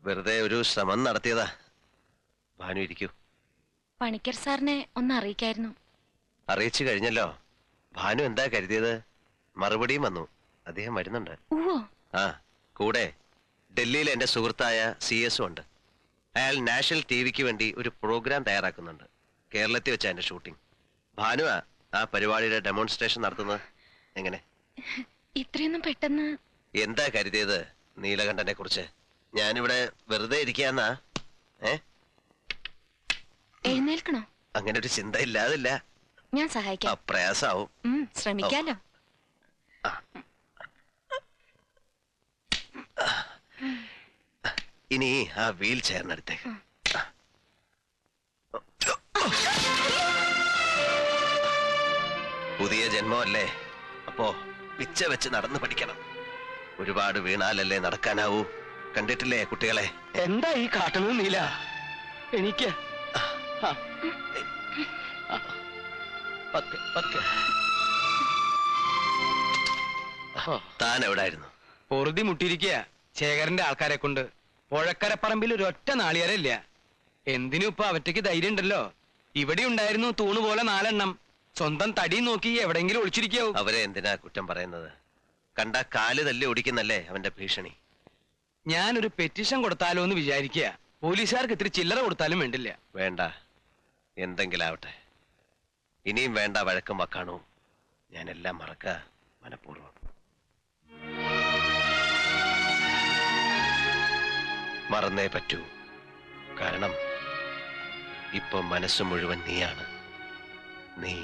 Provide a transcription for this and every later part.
വെറുതെ ഒരു ശ്രമം നടത്തിയതാ. ഭാനു ഇരിക്കൂ. പണിക്കർ സാറിനെ ഒന്ന് അറിയിക്കായിരുന്നു. അറിയിച്ചു കഴിഞ്ഞല്ലോ. ഭാനു എന്താ കരുതിയത്? മറുപടിയും വന്നു. അദ്ദേഹം വരുന്നുണ്ട്. ആ, കൂടെ ഡൽഹിയിൽ എന്റെ സുഹൃത്തായ CS ഉണ്ട്. അയാൾ നാഷണൽ TVക്ക് വേണ്ടി ഒരു പ്രോഗ്രാം തയ്യാറാക്കുന്നുണ്ട്. കേരളത്തിൽ വെച്ചാ എന്റെ ഷൂട്ടിംഗ്. ഭാനുവാ ആ പരിപാടിയുടെ ഡെമോൺസ്ട്രേഷൻ നടത്തുന്നത്. എങ്ങനെ ഇത്രയൊന്നും പെട്ടെന്ന്? എന്താ കരുതിയത് നീലകണ്ഠനെ കുറിച്ച്? ഞാനിവിടെ വെറുതെ ഇരിക്കാന്നാ? എഴുന്നേൽക്കണോ? അങ്ങനെ ഒരു ചിന്ത ഇല്ലാതില്ല. ഞാൻ സഹായിക്കാം. പ്രയാസാവും. ശ്രമിക്കാലോ. ഇനി ആ വീൽ ചെയറിനടുത്തേക്ക്. പുതിയ ജന്മമല്ലേ, അപ്പോ പിച്ച വെച്ച് നടന്നു പഠിക്കണം. ഒരുപാട് വീണാലല്ലേ നടക്കാനാവൂ. കണ്ടിട്ടില്ലേ കുട്ടികളെ? എന്താ ഈ കാട്ടുന്നത് നീല? എനിക്ക് താൻ എവിടായിരുന്നു? പൊറുതി മുട്ടിയിരിക്കുക ശേഖരന്റെ ആൾക്കാരെ കൊണ്ട്. പുഴക്കരപ്പറമ്പിൽ ഒരു ഒറ്റ നാളികേരമില്ല. എന്തിനും ഇപ്പൊ അവറ്റയ്ക്ക് ധൈര്യം ഉണ്ടല്ലോ. ഇവിടെ ഉണ്ടായിരുന്നു തൂണ് പോലെ 4 എണ്ണം. സ്വന്തം തടി നോക്കി എവിടെങ്കിലും ഒളിച്ചിരിക്കാവും. അവരെ എന്തിനാ കുറ്റം പറയുന്നത്? കണ്ട കാല് തല്ലി ഓടിക്കുന്നല്ലേ അവന്റെ ഭീഷണി. ഞാനൊരു പെറ്റീഷൻ കൊടുത്താലോ എന്ന് വിചാരിക്കുക. പോലീസുകാർക്ക് ഇത്തിരി ചില്ലറ കൊടുത്താലും വേണ്ടില്ല. വേണ്ട, എന്തെങ്കിലും ആവട്ടെ. ഇനിയും വേണ്ട വഴക്കും വക്കാണോ. ഞാനെല്ലാം മറക്ക മനഃപൂർവ്വം. മറന്നേ പറ്റൂ. കാരണം ഇപ്പൊ മനസ്സ് മുഴുവൻ നീയാണ്. നീ,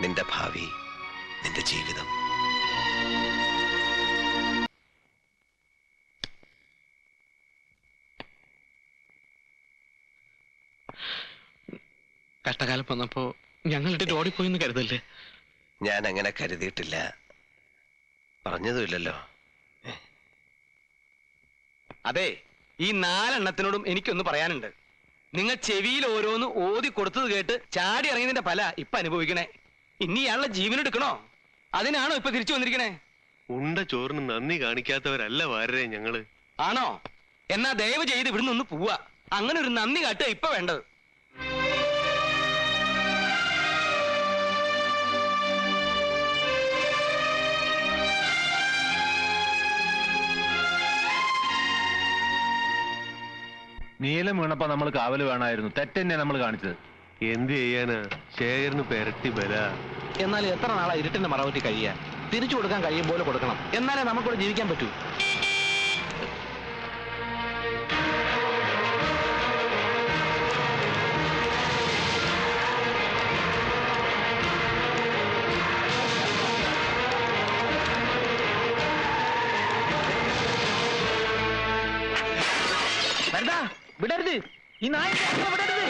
നിന്റെ ഭാവി, നിന്റെ ജീവിതം. കഷ്ടകാലം വന്നപ്പോ ഞങ്ങളുടെ ഓടിപ്പോയിന്ന് കരുതല്ലേ? ഞാൻ അങ്ങനെ കരുതിയിട്ടില്ല, പറഞ്ഞതുമില്ലല്ലോ. അതെ, ഈ 4 എണ്ണത്തിനോടും എനിക്കൊന്ന് പറയാനുണ്ട്. നിങ്ങൾ ചെവിയിൽ ഓരോന്ന് ഓതി കൊടുത്തത് കേട്ട് ചാടി ഇറങ്ങിയതിന്റെ ഫല ഇപ്പൊ അനുഭവിക്കണേ. ഇനി ഇയാളുടെ ജീവനെടുക്കണോ? അതിനാണോ ഇപ്പൊ തിരിച്ചു വന്നിരിക്കണേ? ഉണ്ട ചോറിന് നന്ദി കാണിക്കാത്തവരല്ല വാരരെ ഞങ്ങള്. ആണോ? എന്നാ ദയവ് ചെയ്ത് ഇവിടുന്ന് ഒന്ന് പോവാ. അങ്ങനെ ഒരു നന്ദി കാട്ടുക ഇപ്പൊ വേണ്ടത്. നീലം വീണപ്പോ നമ്മൾ കാവല് വേണമായിരുന്നു. തെറ്റന്നെ നമ്മൾ കാണിച്ചത്. എന്ത് ചെയ്യാനാ? ശേഖരന് പെരട്ടി ബല. എന്നാൽ എത്ര നാളാ ഇരുട്ടിന്റെ മറവറ്റി കഴിയാ? തിരിച്ചു കൊടുക്കാൻ കഴിയും പോലെ കൊടുക്കണം. എന്നാലേ നമുക്കിവിടെ ജീവിക്കാൻ പറ്റൂ. വിടരുത്, ഈ നായ വിടരുത്.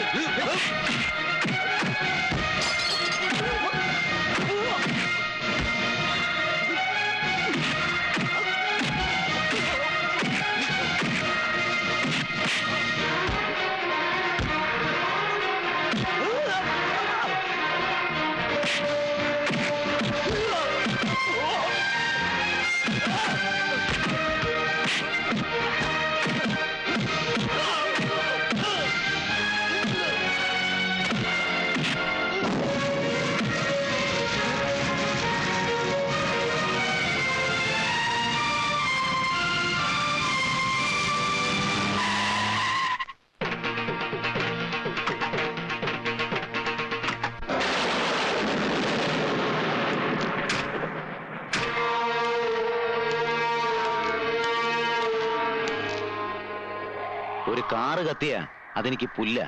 ഒരു കാറ് കത്തിയ അതെനിക്ക് പുല്ല.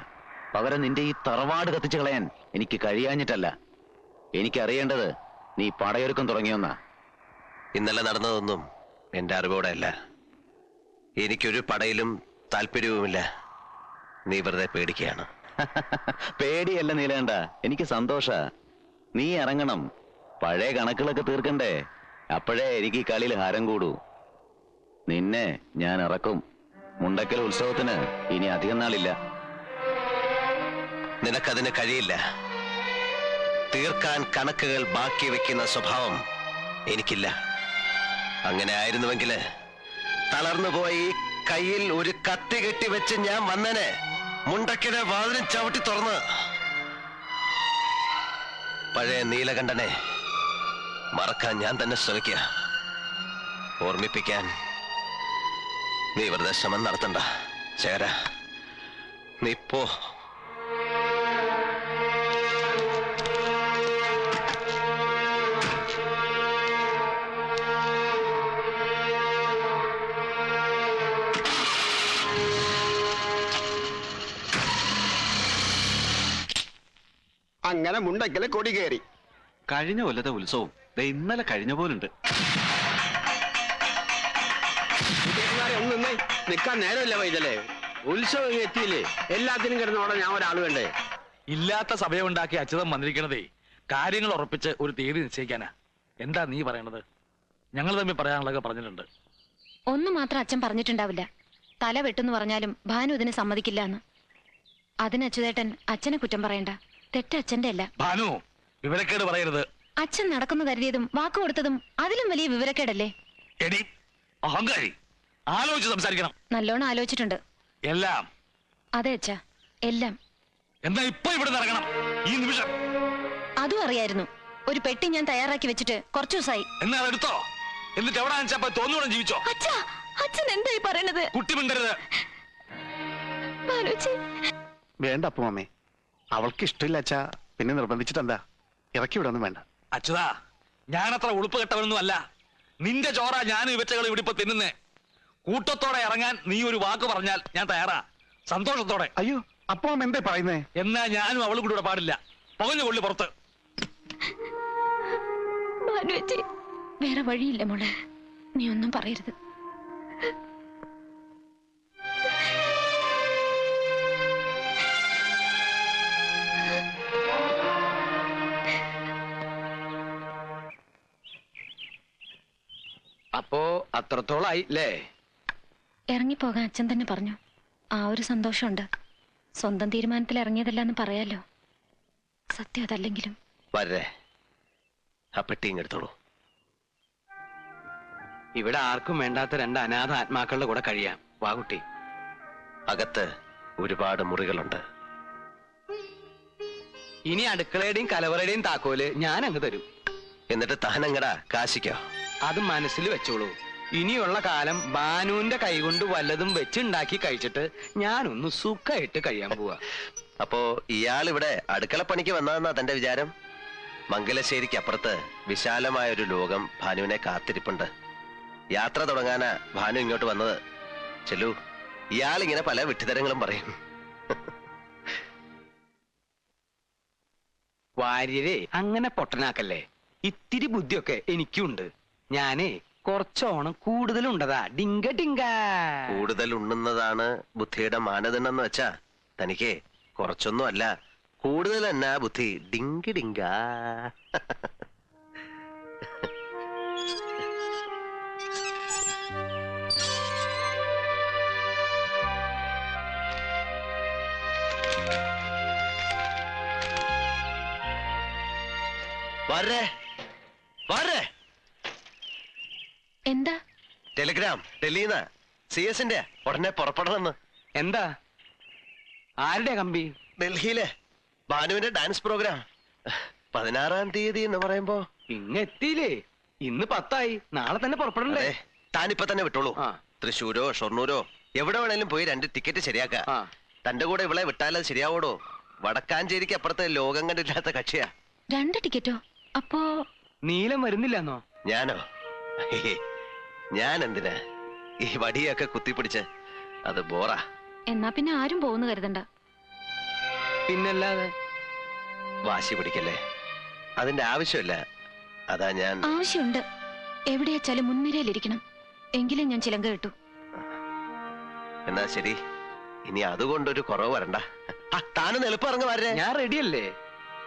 പകരം നിന്റെ ഈ തറവാട് കത്തിച്ചു കളയാൻ എനിക്ക് കഴിയാഞ്ഞിട്ടല്ല. എനിക്കറിയേണ്ടത് നീ പടയൊരുക്കം തുടങ്ങിയൊന്നാ. ഇന്നലെ നടന്നതൊന്നും എന്റെ അറിവോടെ അല്ല. എനിക്കൊരു പടയിലും താല്പര്യവുമില്ല. നീ വെറുതെ പേടിക്കുകയാണ്. പേടിയല്ല നീലേണ്ട, എനിക്ക് സന്തോഷ. നീ ഇറങ്ങണം. പഴയ കണക്കുകളൊക്കെ തീർക്കണ്ടേ? അപ്പോഴേ എനിക്ക് ഈ കളിയിൽ ഹാരം കൂടൂ. നിന്നെ ഞാൻ ഇറക്കും. മുണ്ടക്കൽ ഉത്സവത്തിന് ഇനി അധികം നാളില്ല. നിനക്കതിന് കഴിയില്ല. തീർക്കാൻ കണക്കുകൾ ബാക്കി വെക്കുന്ന സ്വഭാവം എനിക്കില്ല. അങ്ങനെ ആയിരുന്നുവെങ്കിൽ തളർന്നുപോയി കയ്യിൽ ഒരു കത്തി കെട്ടി വെച്ച് ഞാൻ വന്നനെ മുണ്ടക്കിടെ വാതിലും ചവിട്ടി തുറന്ന് പഴയ നീലകണ്ഠനെ മറക്കാൻ ഞാൻ തന്നെ ശ്രമിക്കുക. ഓർമ്മിപ്പിക്കാൻ നീ വെറുതെ ശ്രമം നടത്തണ്ട ശേഖര. നീ പോ. അങ്ങനെ മുണ്ടക്കല് കൊടി കയറി. കഴിഞ്ഞ കൊല്ലത്തെ ഉത്സവം ഇന്നലെ കഴിഞ്ഞ പോലുണ്ട്. ഒന്ന് നിന്നേ, നിക്കാൻ നേരമില്ല വൈദ്യല്ലേ. ഉത്സവം എത്തിയില്ലേ, എല്ലാത്തിനും കിടന്നോടെ ഞാൻ ഒരാൾ വേണ്ടേ? ഇല്ലാത്ത സഭയുണ്ടാക്കി അച്യുതം വന്നിരിക്കണതേ കാര്യങ്ങൾ ഉറപ്പിച്ച് ഒരു തീയതി നിശ്ചയിക്കാനാ. എന്താ നീ പറയണത്? ഞങ്ങൾ തമ്മിൽ പറയാനുള്ളതൊക്കെ പറഞ്ഞിട്ടുണ്ട്. ഒന്നു മാത്രം അച്ഛൻ പറഞ്ഞിട്ടുണ്ടാവില്ല. തല വെട്ടെന്ന് പറഞ്ഞാലും ഭാനു ഇതിന് സമ്മതിക്കില്ല എന്ന്. അതിന് അച്യുതേട്ടൻ അച്ഛനെ കുറ്റം പറയണ്ട. തെറ്റ് അച്ഛന്റെ അല്ല. ഭാനു, വിവരക്കേട് പറയരുത്. അച്ഛൻ നടക്കുന്നു കരുതിയതും വാക്ക് കൊടുത്തതും അതിലും വലിയ വിവരക്കേടല്ലേ? എടി അഹങ്കാരി, ആലോചിച്ച് സംസാരിക്കണം. നല്ലോണം ആലോചിച്ചിട്ടുണ്ട്. എല്ലാം. അതെ അച്ഛാ, എല്ലാം. എന്താ ഇപ്പൊ ഇവിടെ ഇറങ്ങണം ഈ നിമിഷം? അതും അറിയായിരുന്നു. ഒരു പെട്ടി ഞാൻ തയ്യാറാക്കി വെച്ചിട്ട് കുറച്ചു ദിവസമായി. എന്നാ അതെടുത്തോ, എന്നിട്ട് എവിടെ വെച്ചപ്പോ തോന്നുകൂടെ ജീവിച്ചോ. അച്ഛാ, അച്ഛൻ എന്തായി പറയണത്? കുട്ടി മിണ്ടരുത്. വേണ്ട അപ്പുമ്മേ, അവൾക്ക് ഇഷ്ടമില്ല അച്ഛാ. പിന്നെ നിർബന്ധിച്ചിട്ടെന്താ? ഇറക്കി വിടൊന്നും വേണ്ട. അച്യുതാ, ഞാനത്ര ഉളുപ്പ് കെട്ടവനൊന്നും അല്ല. നിന്റെ ചോറ ഞാൻ ഇവറ്റകൾ ഇവിടെ ഇപ്പൊ തിന്നുന്നേ. കൂട്ടത്തോടെ ഇറങ്ങാൻ നീ ഒരു വാക്ക് പറഞ്ഞാൽ ഞാൻ തയ്യാറാ, സന്തോഷത്തോടെ. അയ്യോ, അപ്പുമ്മ എന്തേ പറയുന്നേ? എന്നാ ഞാനും അവളും കൂടെ പാടില്ല. പുകഞ്ഞു കൊള്ളി പുറത്ത്. വേറെ വഴിയില്ല മോളെ, നീ ഒന്നും പറയരുത്. അപ്പോ അത്രത്തോളായില്ലേ? ഇറങ്ങിപ്പോകാൻ അച്ഛൻ തന്നെ പറഞ്ഞു. ആ ഒരു സന്തോഷമുണ്ട്. സ്വന്തം തീരുമാനത്തിൽ ഇറങ്ങിയതല്ല എന്ന് പറയാലോ. സത്യം അതല്ലെങ്കിലും. വരേ, ആ പെട്ടിയും എടുത്തോളൂ. ഇവിടെ ആർക്കും വേണ്ടാത്ത രണ്ട് അനാഥ ആത്മാക്കളുടെ കൂടെ കഴിയാം. വാകുട്ടി, അകത്ത് ഒരുപാട് മുറികളുണ്ട്. ഇനി അടുക്കളയുടെയും കലവറയുടെയും താക്കോല് ഞാൻ അങ്ങ് തരും. എന്നിട്ട് താനെങ്ങടാ കാശിക്കോ? അത് മനസ്സിൽ വെച്ചോളൂ. ഇനിയുള്ള കാലം ബാനുവിന്റെ കൈകൊണ്ട് വല്ലതും വെച്ചുണ്ടാക്കി കഴിച്ചിട്ട് ഞാനൊന്ന് സുഖമായിട്ട് കഴിയാൻ പോവാ. അപ്പോ ഇയാൾ ഇവിടെ അടുക്കളപ്പണിക്ക് വന്നതെന്നാ തന്റെ വിചാരം? മംഗലശ്ശേരിക്ക് അപ്പുറത്ത് വിശാലമായ ഒരു ലോകം ഭാനുവിനെ കാത്തിരിപ്പുണ്ട്. യാത്ര തുടങ്ങാനാ ഭാനു ഇങ്ങോട്ട് വന്നത്. ചെല്ലു, ഇയാൾ ഇങ്ങനെ പല വിഡ്ഢിത്തരങ്ങളും പറയും. വാര്യരെ അങ്ങനെ പൊട്ടനാക്കല്ലേ. ഇത്തിരി ബുദ്ധിയൊക്കെ എനിക്കുണ്ട്. ഞാനേ കുറച്ചോണം കൂടുതലുണ്ടതാ. ഡിങ്ക ഡിങ്ക. കൂടുതൽ ഉണ്ണുന്നതാണ് ബുദ്ധിയുടെ മാനദണ്ഡം എന്ന് വെച്ചാ തനിക്ക് കുറച്ചൊന്നും അല്ല, കൂടുതൽ എന്നാ ബുദ്ധി. ഡിങ്കി ഡിങ്ക. വരേ വരേ. എന്താ? ടെലിഗ്രാം ഡൽഹിന്ന്. CS-ന്റെ ഉടനെ പുറപ്പെടണമെന്ന്. എന്താ? ആരുടെ കമ്പി? ഡൽഹിയിലെ ഭാനുവിന്റെ ഡാൻസ് പ്രോഗ്രാം 16-ാം തീയതി എന്ന് പറയുമ്പോ ഇങ്ങെത്തിയില്ലേ? ഇന്ന് 10 നാളെ തന്നെ പുറപ്പെടണ്ടേ? താനിപ്പൊ തന്നെ വിട്ടോളൂ. ആ. തൃശ്ശൂരോ ഷൊർണൂരോ എവിടെ വേണേലും പോയി 2 ടിക്കറ്റ് ശരിയാക്ക. ആ. തന്റെ കൂടെ ഇവളെ വിട്ടാലത് ശരിയാവോടോ? വടക്കാഞ്ചേരിക്ക് അപ്പുറത്ത് ലോകം കണ്ടില്ലാത്ത കക്ഷിയാ. 2 ടിക്കറ്റോ? അപ്പോ നീലം വരുന്നില്ലെന്നോ? ഞാനോ? ഞാൻ എന്തിനാ ഈ വടിയൊക്കെ കുത്തിപ്പിടിച്ച്? അത് ബോറാ. എന്നാ പിന്നെ ആരും പോകുന്നു കരുതണ്ട. പിന്നല്ലാതെ. വാശി പിടിക്കല്ലേ, അതിന്റെ ആവശ്യമില്ല. അതാ ഞാൻ. ആവശ്യമുണ്ട്. എവിടെയാച്ചാലും മുൻനിരയിലിരിക്കണം. എങ്കിലും ഞാൻ ചിലങ്ക കിട്ടു. എന്നാ ശരി, ഇനി അതുകൊണ്ടൊരു കുറവ് വരണ്ട. താനും എളുപ്പം ഇറങ്ങി വരേ. ഞാൻ റെഡിയല്ലേ?